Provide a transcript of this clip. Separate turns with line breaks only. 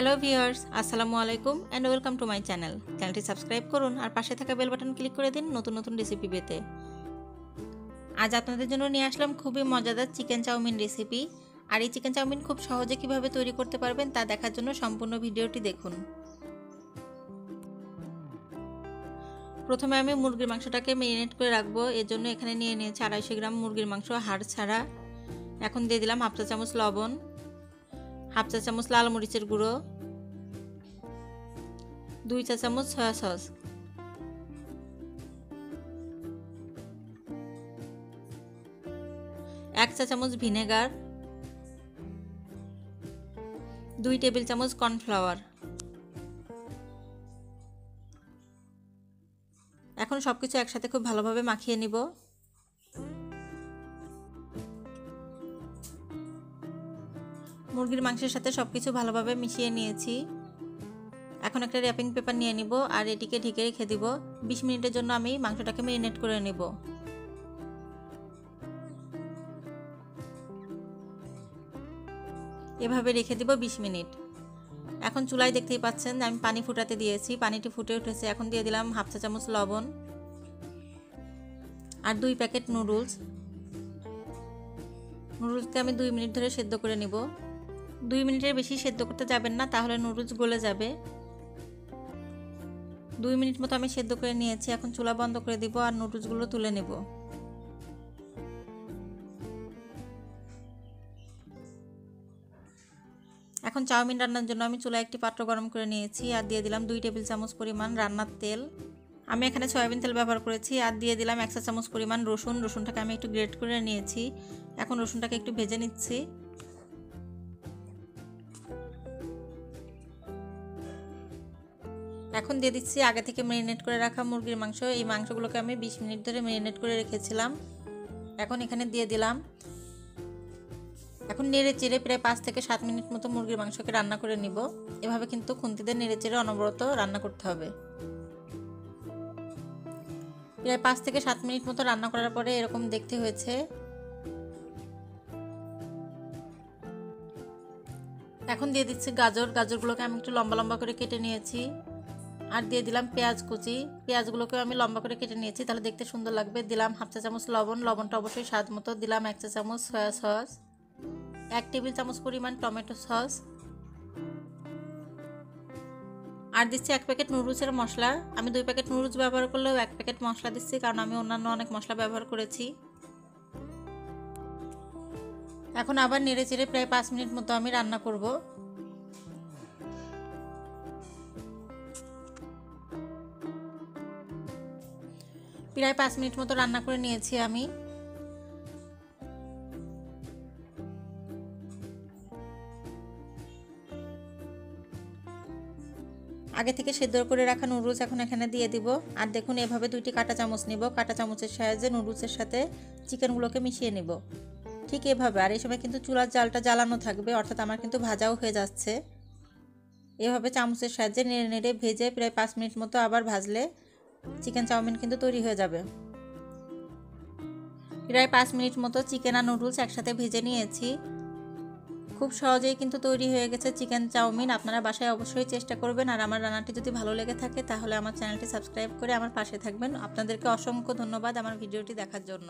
Hello viewers, আসসালামু আলাইকুম and welcome to my channel. চ্যানেলটি সাবস্ক্রাইব করুন আর পাশে থাকা বেল বাটন ক্লিক করে দিন নতুন নতুন রেসিপি পেতে। আজ আপনাদের জন্য নিয়ে আসলাম খুবই মজাদার চিকেন চাউমিন রেসিপি। আর এই চিকেন চাউমিন খুব সহজে কিভাবে তৈরি করতে পারবেন তা দেখার জন্য সম্পূর্ণ ভিডিওটি দেখুন। প্রথমে আমি মুরগির মাংসটাকে ম্যারিনেট করে রাখবো। এর জন্য এখানে নিয়ে নিয়েছি 250 গ্রাম মুরগির মাংস হাড় ছাড়া। এখন দিয়ে দিলাম হাফ চা চামচ লবণ, হাফ চা চামচ লাল মরিচের গুঁড়ো, 2 চা চামচ সয়া সস, 1 চা চামচ ভিনেগার, 2 টেবিল চামচ কর্নফ্লাওয়ার। এখন সবকিছু একসাথে খুব ভালোভাবে মাখিয়ে নিব। মুরগির মাংসের সাথে সবকিছু ভালোভাবে মিশিয়ে নিয়েছি। এখন একটা র্যাপিং পেপার নিয়ে নিব আর এটিকে ঢেকে রেখে দিব। 20 মিনিটের জন্য আমি মাংসটাকে ম্যারিনেট করে নেব। এভাবে রেখে দিব 20 মিনিট। এখন চুলায় দেখতেই পাচ্ছেন আমি পানি ফুটাতে দিয়েছি, পানিটি ফুটে উঠেছে। এখন দিয়ে দিলাম হাফ চা চামচ লবণ আর 2 প্যাকেট নুডলস। নুডলসকে আমি 2 মিনিট ধরে সেদ্ধ করে নিব। 2 মিনিটের বেশি সেদ্ধ করতে যাবেন না, তাহলে নুডলস গলে যাবে। 2 মিনিট মতো আমি সেদ্ধ করে নিয়েছি। এখন চুলা বন্ধ করে দিব আর নুডলসগুলো তুলে নেব। এখন চাউমিন রান্নার জন্য আমি চুলায় একটি পাত্র গরম করে নিয়েছি আর দিয়ে দিলাম 2 টেবিল চামচ পরিমাণ রান্নার তেল। আমি এখানে সয়াবিন তেল ব্যবহার করেছি। আর দিয়ে দিলাম 1 চা চামচ পরিমাণ রসুন। রসুনটাকে আমি একটু গ্রেট করে নিয়েছি। এখন রসুনটাকে একটু ভেজে নিচ্ছি। এখন দিয়ে দিচ্ছি আগে থেকে ম্যারিনেট করে রাখা মুরগির মাংস। এই মাংসগুলোকে আমি 20 মিনিট ধরে ম্যারিনেট করে রেখেছিলাম। এখন এখানে দিয়ে দিলাম। এখন নেড়ে চেড়ে প্রায় 5 থেকে 7 মিনিট মতো মুরগির মাংসকে রান্না করে নিব। এভাবে কিন্তু খুন্তিতে নেড়ে চেড়ে অনবরত রান্না করতে হবে। প্রায় 5 থেকে 7 মিনিট মতো রান্না করার পরে এরকম দেখতে হয়েছে। এখন দিয়ে দিচ্ছি গাজর। গাজরগুলোকে আমি একটু লম্বা লম্বা করে কেটে নিয়েছি। আর দিয়ে দিলাম পেঁয়াজ কুচি। পেঁয়াজগুলোকে আমি লম্বা করে কেটে নিয়েছি, তাহলে দেখতে সুন্দর লাগবে। দিলাম হাফ চা চামচ লবণ। লবণটা অবশ্যই স্বাদ মতো। দিলাম 1 চা চামচ সয়া সস, 1 টেবিল চামচ পরিমাণ টমেটো সস। আর দিচ্ছি 1 প্যাকেট নুডলসের মশলা। আমি 2 প্যাকেট নুডলস ব্যবহার করলেও 1 প্যাকেট মশলা দিচ্ছি, কারণ আমি অন্যান্য অনেক মশলা ব্যবহার করেছি। এখন আবার নেড়ে চেড়ে প্রায় 5 মিনিট মতো আমি রান্না করব। প্রায় 5 মিনিট মতো রান্না করে নিয়েছি আমি। আগে থেকে সেদ্ধ করে রাখা নুডলস এখন এখানে দিয়ে দিব। আর দেখুন এভাবে 2টি কাঁটা চামচ নিব। কাঁটা চামচের সাহায্যে নুডলসের সাথে চিকেনগুলোকে মিশিয়ে নেব, ঠিক এভাবে। আর এই সময় কিন্তু চুলার জালটা জ্বালানো থাকবে, অর্থাৎ আমার কিন্তু ভাজাও হয়ে যাচ্ছে। এভাবে চামচের সাহায্যে নেড়ে নেড়ে ভেজে প্রায় 5 মিনিট মতো আবার ভাজলে চিকেন চাউমিন কিন্তু তৈরি হয়ে যাবে। প্রায় 5 মিনিট মতো চিকেন আর নুডলস একসাথে ভেজে নিয়েছি। খুব সহজেই কিন্তু তৈরি হয়ে গেছে চিকেন চাউমিন। আপনারা বাসায় অবশ্যই চেষ্টা করবেন। আর আমার রান্নাটি যদি ভালো লেগে থাকে তাহলে আমার চ্যানেলটি সাবস্ক্রাইব করে আমার পাশে থাকবেন। আপনাদেরকে অসংখ্য ধন্যবাদ আমার ভিডিওটি দেখার জন্য।